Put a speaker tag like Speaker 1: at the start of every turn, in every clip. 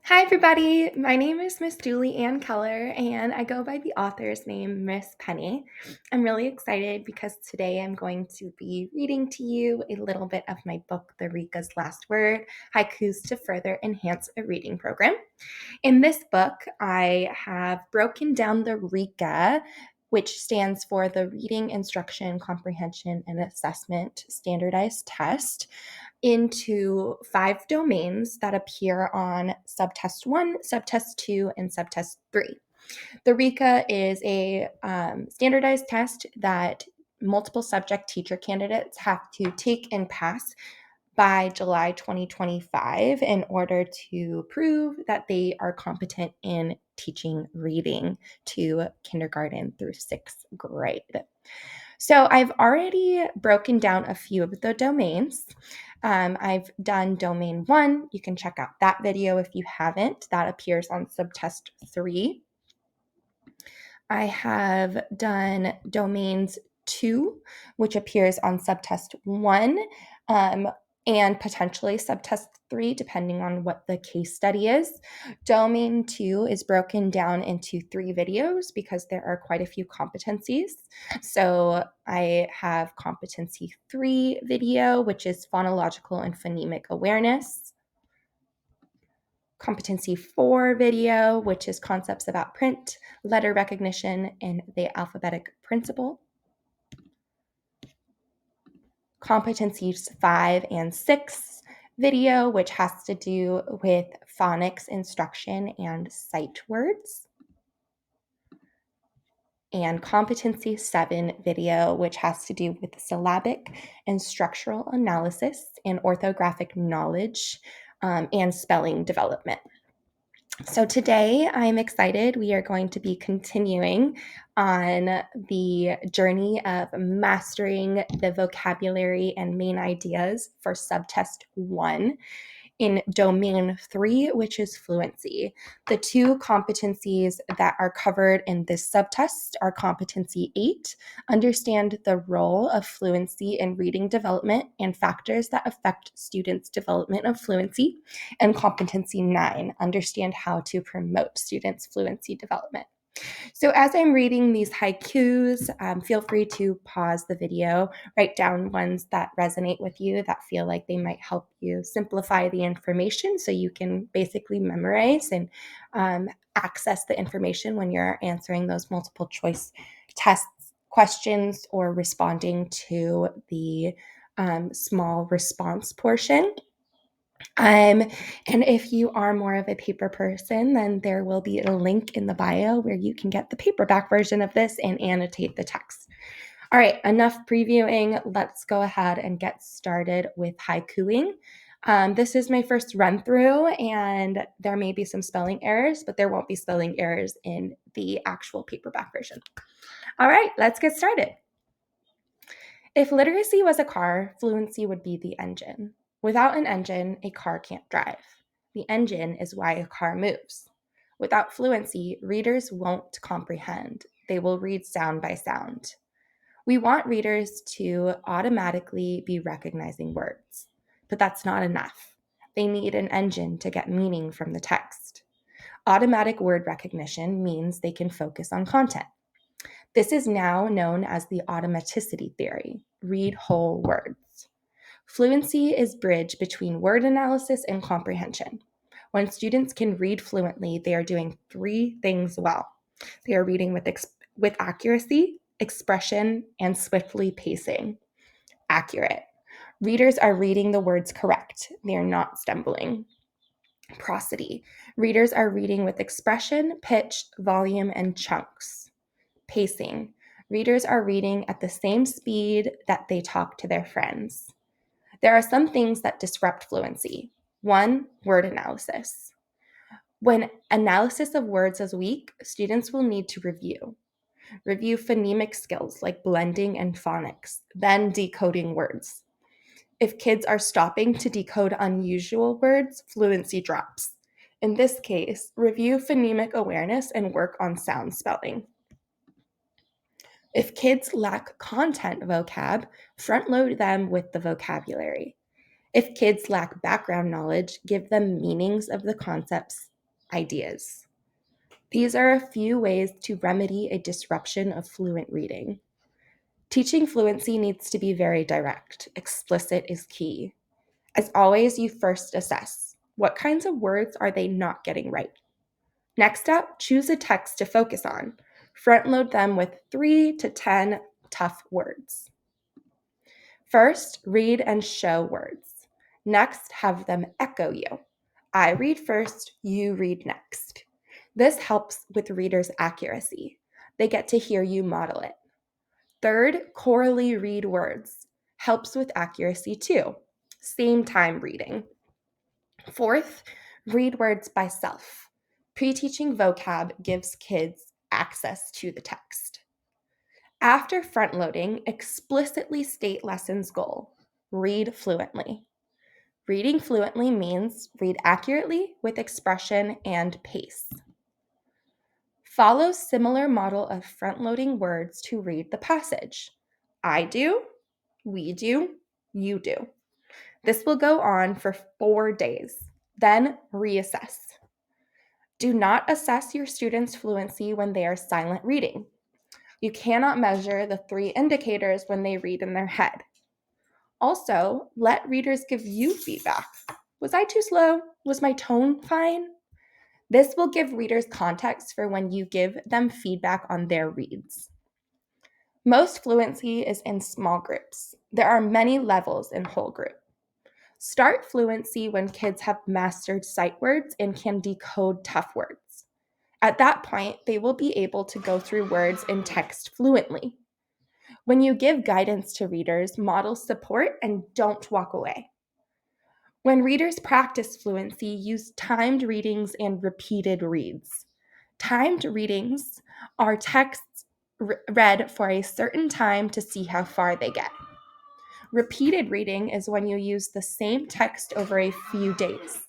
Speaker 1: Hi, everybody. My name is Miss Julie Ann Keller, and I go by the author's name, Miss Penny. I'm really excited because today I'm going to be reading to you a little bit of my book, The RICA's Last Word, Haikus to Further Enhance a Reading Program. In this book, I have broken down the RICA, which stands for the Reading, Instruction, Comprehension, and Assessment Standardized Test, into 5 domains that appear on Subtest 1, Subtest 2, and Subtest 3. The RICA is a standardized test that multiple subject teacher candidates have to take and pass by July 2025 in order to prove that they are competent in teaching reading to kindergarten through 6th grade. So I've already broken down a few of the domains. I've done domain 1. You can check out that video if you haven't. That appears on Subtest 3. I have done domains 2, which appears on Subtest 1, and potentially Subtest 3, depending on what the case study is. Domain 2 is broken down into 3 videos because there are quite a few competencies. So I have Competency 3 video, which is phonological and phonemic awareness. Competency 4 video, which is concepts about print, letter recognition, and the alphabetic principle. Competencies 5 and 6 video, which has to do with phonics instruction and sight words. And Competency 7 video, which has to do with syllabic and structural analysis and orthographic knowledge and spelling development. So today I'm excited. We are going to be continuing on the journey of mastering the vocabulary and main ideas for subtest 1 in domain 3, which is fluency. The 2 competencies that are covered in this subtest are competency 8, understand the role of fluency in reading development and factors that affect students' development of fluency, and competency 9, understand how to promote students' fluency development. So as I'm reading these haikus, feel free to pause the video, write down ones that resonate with you, that feel like they might help you simplify the information so you can basically memorize and access the information when you're answering those multiple choice test questions or responding to the small response portion. And if you are more of a paper person, then there will be a link in the bio where you can get the paperback version of this and annotate the text. All right, enough previewing. Let's go ahead and get started with haikuing. This is my first run through, and there may be some spelling errors, but there won't be spelling errors in the actual paperback version. All right, let's get started. If literacy was a car, fluency would be the engine. Without an engine, a car can't drive. The engine is why a car moves. Without fluency, readers won't comprehend. They will read sound by sound. We want readers to automatically be recognizing words, but that's not enough. They need an engine to get meaning from the text. Automatic word recognition means they can focus on content. This is now known as the automaticity theory. Read whole words. Fluency is bridge between word analysis and comprehension. When students can read fluently, they are doing 3 things well. They are reading with accuracy, expression, and swiftly pacing. Accurate. Readers are reading the words correct. They are not stumbling. Prosody. Readers are reading with expression, pitch, volume, and chunks. Pacing. Readers are reading at the same speed that they talk to their friends. There are some things that disrupt fluency. 1, word analysis. When analysis of words is weak, students will need to review. Review phonemic skills like blending and phonics, then decoding words. If kids are stopping to decode unusual words, fluency drops. In this case, review phonemic awareness and work on sound spelling. If kids lack content vocab, front load them with the vocabulary. If kids lack background knowledge, give them meanings of the concepts ideas. These are a few ways to remedy a disruption of fluent reading. Teaching fluency needs to be very direct. Explicit is key. As always, you first assess what kinds of words are they not getting right. Next up, choose a text to focus on. Front load them with 3 to 10 tough words. First, read and show words. Next, have them echo you. I read first, you read next. This helps with readers' accuracy. They get to hear you model it. Third, chorally read words. Helps with accuracy too. Same time reading. Fourth, read words by self. Pre-teaching vocab gives kids access to the text. After front loading, explicitly state lesson's goal. Read fluently. Reading fluently means read accurately with expression and pace. Follow similar model of front-loading words to read the passage. I do, we do, you do. This will go on for 4 days. Then reassess. Do not assess your students' fluency when they are silent reading. You cannot measure the 3 indicators when they read in their head. Also, let readers give you feedback. Was I too slow? Was my tone fine? This will give readers context for when you give them feedback on their reads. Most fluency is in small groups. There are many levels in whole group. Start fluency when kids have mastered sight words and can decode tough words. At that point, they will be able to go through words in text fluently. When you give guidance to readers, model support and don't walk away. When readers practice fluency, use timed readings and repeated reads. Timed readings are texts read for a certain time to see how far they get. Repeated reading is when you use the same text over a few days.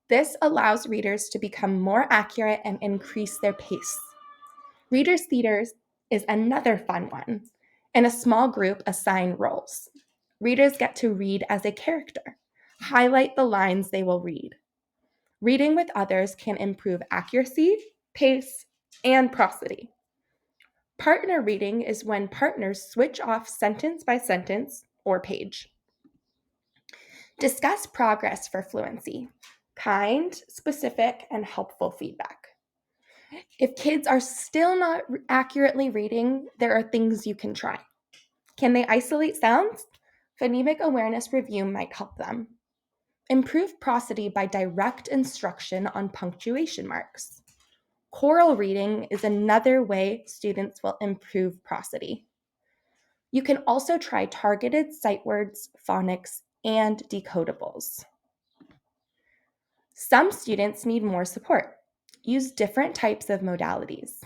Speaker 1: This allows readers to become more accurate and increase their pace. Readers' theaters is another fun one. In a small group, assign roles. Readers get to read as a character. Highlight the lines they will read. Reading with others can improve accuracy, pace, and prosody. Partner reading is when partners switch off sentence by sentence or page. Discuss progress for fluency. Kind, specific, and helpful feedback. If kids are still not accurately reading, there are things you can try. Can they isolate sounds? Phonemic awareness review might help them. Improve prosody by direct instruction on punctuation marks. Choral reading is another way students will improve prosody. You can also try targeted sight words, phonics, and decodables. Some students need more support. Use different types of modalities.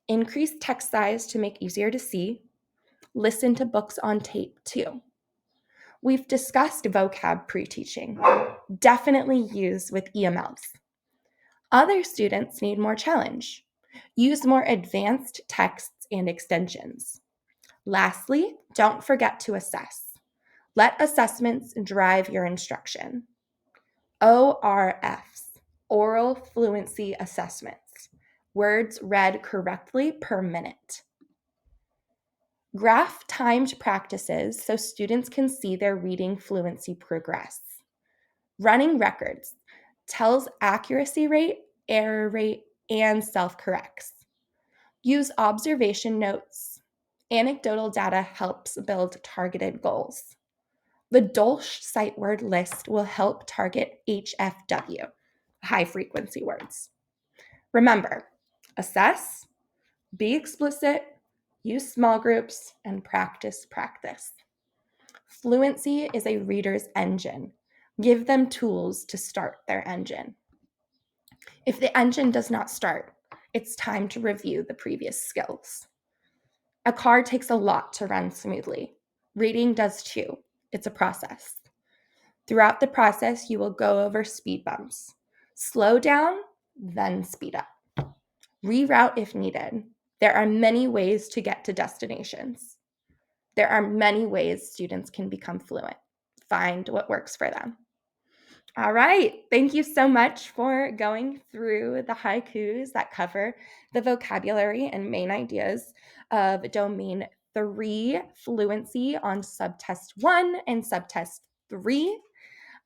Speaker 1: Increase text size to make easier to see. Listen to books on tape too. We've discussed vocab pre-teaching. Definitely use with EMLs. Other students need more challenge. Use more advanced texts and extensions. Lastly, don't forget to assess. Let assessments drive your instruction. ORFs, Oral Fluency Assessments, words read correctly per minute. Graph timed practices so students can see their reading fluency progress. Running records tells accuracy rate, error rate, and self-corrects. Use observation notes. Anecdotal data helps build targeted goals. The Dolch sight word list will help target HFW, high frequency words. Remember, assess, be explicit, use small groups, and practice. Fluency is a reader's engine. Give them tools to start their engine. If the engine does not start, it's time to review the previous skills. A car takes a lot to run smoothly. Reading does too. It's a process. Throughout the process, you will go over speed bumps. Slow down, then speed up. Reroute if needed. There are many ways to get to destinations. There are many ways students can become fluent. Find what works for them. All right. Thank you so much for going through the haikus that cover the vocabulary and main ideas of Domain 3 fluency on Subtest 1 and Subtest 3.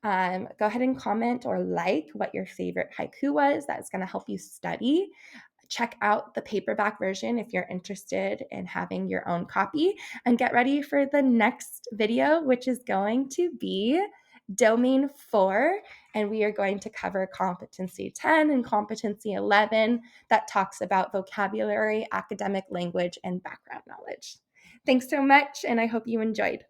Speaker 1: Go ahead and comment or like what your favorite haiku was. That's going to help you study. Check out the paperback version if you're interested in having your own copy, and get ready for the next video, which is going to be Domain 4, and we are going to cover Competency 10 and Competency 11 that talks about vocabulary, academic language, and background knowledge. Thanks so much, and I hope you enjoyed.